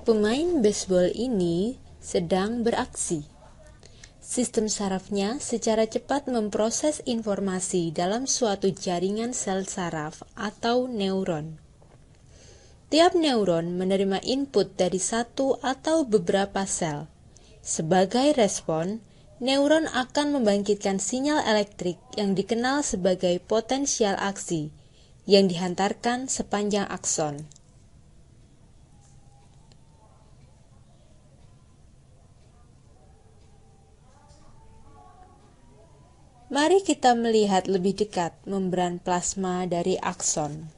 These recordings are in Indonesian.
Pemain baseball ini sedang beraksi. Sistem sarafnya secara cepat memproses informasi dalam suatu jaringan sel saraf atau neuron. Tiap neuron menerima input dari satu atau beberapa sel. Sebagai respon, neuron akan membangkitkan sinyal elektrik yang dikenal sebagai potensial aksi yang dihantarkan sepanjang akson. Mari kita melihat lebih dekat membran plasma dari akson.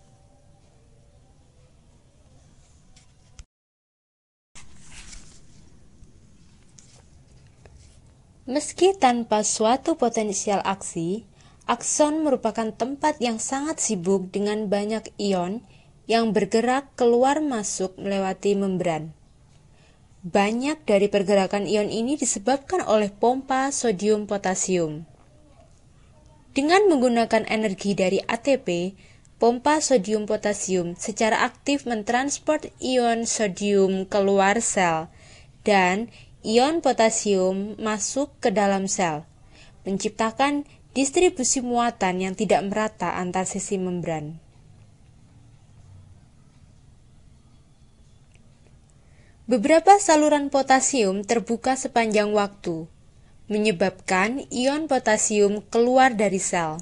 Meski tanpa suatu potensial aksi, akson merupakan tempat yang sangat sibuk dengan banyak ion yang bergerak keluar masuk melewati membran. Banyak dari pergerakan ion ini disebabkan oleh pompa sodium-potasium. Dengan menggunakan energi dari ATP, pompa sodium-potasium secara aktif mentransport ion sodium keluar sel dan ion potasium masuk ke dalam sel, menciptakan distribusi muatan yang tidak merata antar sisi membran. Beberapa saluran potasium terbuka sepanjang waktu, menyebabkan ion potasium keluar dari sel.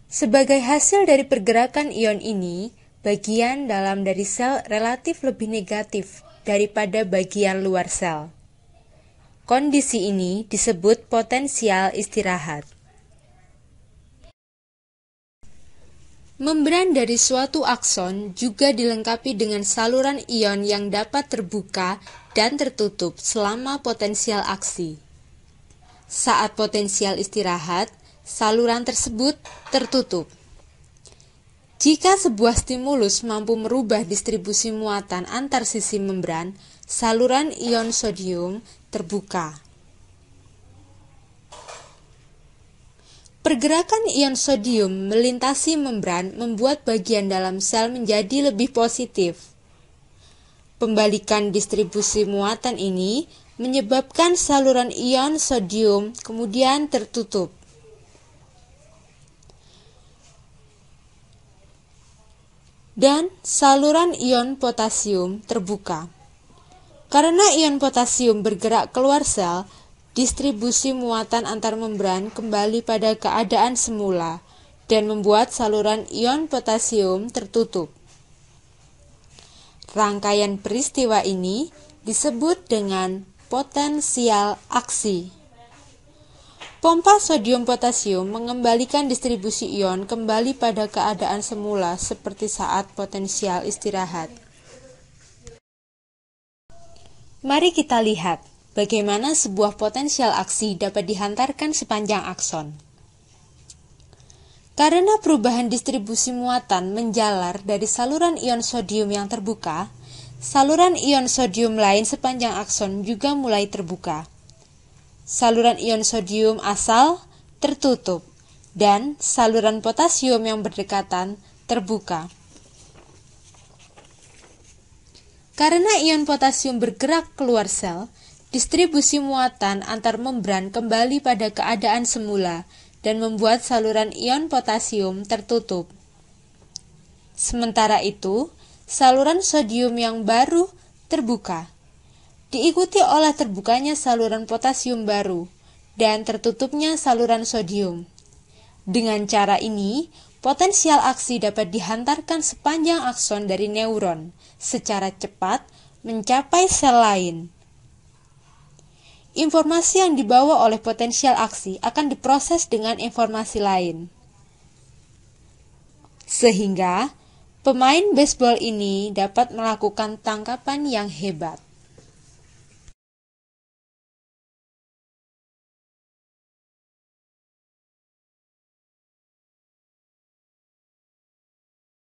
Sebagai hasil dari pergerakan ion ini, bagian dalam dari sel relatif lebih negatif daripada bagian luar sel. Kondisi ini disebut potensial istirahat. Membran dari suatu akson juga dilengkapi dengan saluran ion yang dapat terbuka dan tertutup selama potensial aksi. Saat potensial istirahat, saluran tersebut tertutup. Jika sebuah stimulus mampu merubah distribusi muatan antar sisi membran, saluran ion sodium terbuka. Pergerakan ion sodium melintasi membran membuat bagian dalam sel menjadi lebih positif. Pembalikan distribusi muatan ini menyebabkan saluran ion sodium kemudian tertutup. Dan saluran ion potasium terbuka. Karena ion potasium bergerak keluar sel, distribusi muatan antar membran kembali pada keadaan semula dan membuat saluran ion potasium tertutup. Rangkaian peristiwa ini disebut dengan potensial aksi. Pompa sodium potasium mengembalikan distribusi ion kembali pada keadaan semula seperti saat potensial istirahat. Mari kita lihat bagaimana sebuah potensial aksi dapat dihantarkan sepanjang akson. Karena perubahan distribusi muatan menjalar dari saluran ion sodium yang terbuka, saluran ion sodium lain sepanjang akson juga mulai terbuka. Saluran ion sodium asal tertutup dan saluran potasium yang berdekatan terbuka. Karena ion potasium bergerak keluar sel, distribusi muatan antar membran kembali pada keadaan semula dan membuat saluran ion potasium tertutup. Sementara itu, saluran sodium yang baru terbuka, diikuti oleh terbukanya saluran potasium baru dan tertutupnya saluran sodium. Dengan cara ini, potensial aksi dapat dihantarkan sepanjang akson dari neuron secara cepat mencapai sel lain. Informasi yang dibawa oleh potensial aksi akan diproses dengan informasi lain. Sehingga, pemain baseball ini dapat melakukan tangkapan yang hebat.